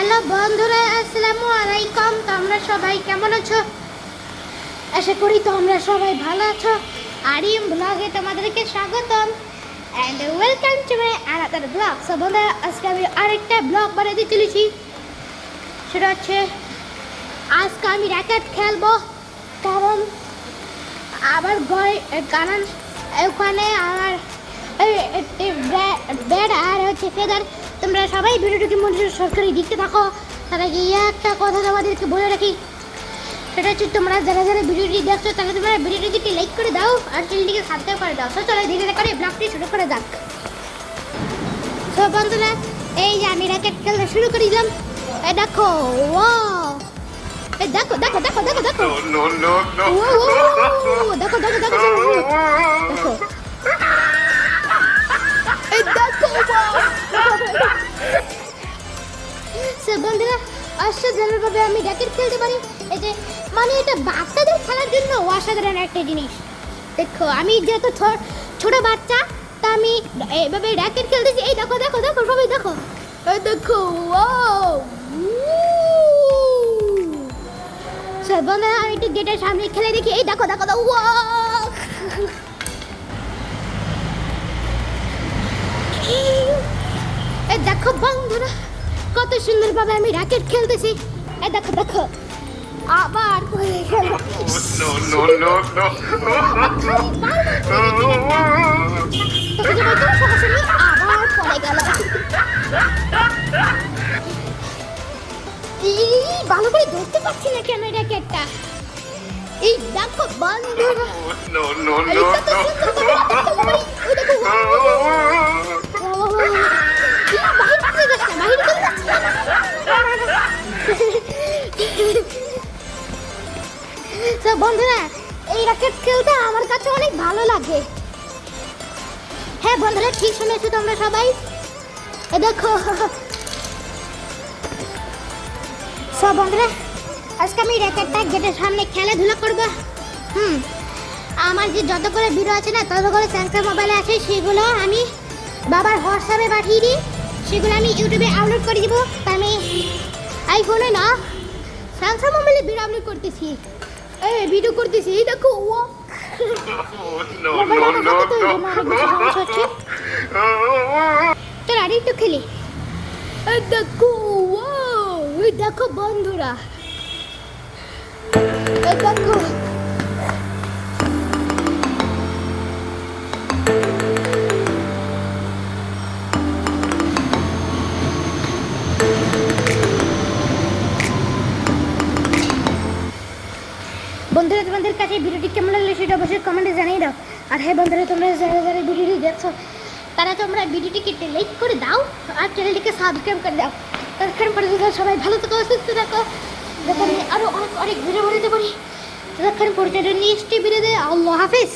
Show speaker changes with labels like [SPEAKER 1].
[SPEAKER 1] Hello বন্ধুরা, আসসালামু আলাইকুম। তোমরা সবাই কেমন আছো? আশা করি তোমরা সবাই ভালো আছো। আরিম ব্লগে তোমাদেরকে স্বাগতম and welcome to my another blog. So বন্ধুরা, আজকে আমি আরেকটা ব্লগ বানাতে চলেছি। সেটা হচ্ছে আজকে আমি র্যাকেট খেলবো, কারণ কারণ ওখানে আমার ব্যাট আর হচ্ছে ফেদার। তোমরা সবাই ভিডিওটিকে মনোযোগ সরকারি দিতে থাকো। তার আগে একটা কথা তোমাদেরকে বলে রাখি, সেটা হচ্ছে তোমরা যারা যারা ভিডিওটি দেখছো তারা তোমরা ভিডিওটিকে লাইক করে দাও আর চ্যানেলটিকে সাবস্ক্রাইব করে দাও। চলো ধীরে ধীরে করে ব্লগটি শুরু করে যাক। তো বন্ধুরা, এই যে আমি র্যাকেট খেলতে শুরু করে দিলাম। এই দেখো, ওয়াও, এই দেখো দেখো দেখো দেখো দেখো, দেখো দেখো দেখো দেখো, এই দেখো। বন্ধুরা, অসাধারণভাবে আমি র্যাকেট খেলতে পারি। এই যে মানে এটা বাচ্চাদের খেলার জন্য অসাধারণ একটা জিনিস। দেখো, আমি যেহেতু ছোট বাচ্চা, তা আমি এইভাবে র্যাকেট খেলতেছি। এই দেখো দেখো দেখো, সবাই দেখো, এই দেখো, ওয়াও। বন্ধুরা, আমি একটু গেটের সামনে খেলে দেখি। এই দেখো দেখো, ওয়াও। এই দেখো বন্ধুরা, কত সুন্দরভাবে আমি র্যাকেট খেলতেছি। এই দেখো দেখো, আবার পড়ে গেল। আবার পড়ে গেল। ভালো করে ধরতে পারছি না কেন র্যাকেটটা। এই দেখো বন্ধুরা, বন্ধুরা, এই র্যাকেট খেলতে আমার কাছে অনেক ভালো লাগে। হ্যাঁ বন্ধুরা, ঠিক শুনেছো তোমরা সবাই। দেখো সব বন্ধুরা, আজকে আমি র্যাকেটটা গেটের সামনে খেলাধুলা করবো। আমার যে যত করে ভিডিও আছে না, তত করে স্যামসাং মোবাইলে আছে, সেগুলো আমি বাবার হোয়াটসঅ্যাপে পাঠিয়ে দিই। সেগুলো আমি ইউটিউবে আপলোড করে দিব। আমি আইফোনে না, স্যামসাং মোবাইলে ভিডিও আপলোড করতেছি। ভিডিও করতেছি, এই দেখো, ও চল আর একটু খেলি। দেখো, ওই দেখো বন্ধুরা, দেখো বন্ধুরা, তোমাদের কাছে ভিডিওটি কেমন লাগলো সেটা অবশ্যই কমেন্টে জানিয়ে দাও। আর হ্যাঁ বন্ধুরা, তোমরা যারা যারা ভিডিওটি দেখছো তারা তোমরা ভিডিওটিকে লাইক করে দাও আর চ্যানেলটিকে সাবস্ক্রাইব করে দাও। ততক্ষণ পর্যন্ত সবাই ভালো থাকো, সুস্থ থাকো, যাতে আমি আরও অনেক অনেক ভিডিও বানাতে পারি। ততক্ষণ পর্যন্ত নেক্সট ভিডিওতে আল্লাহ হাফিজ।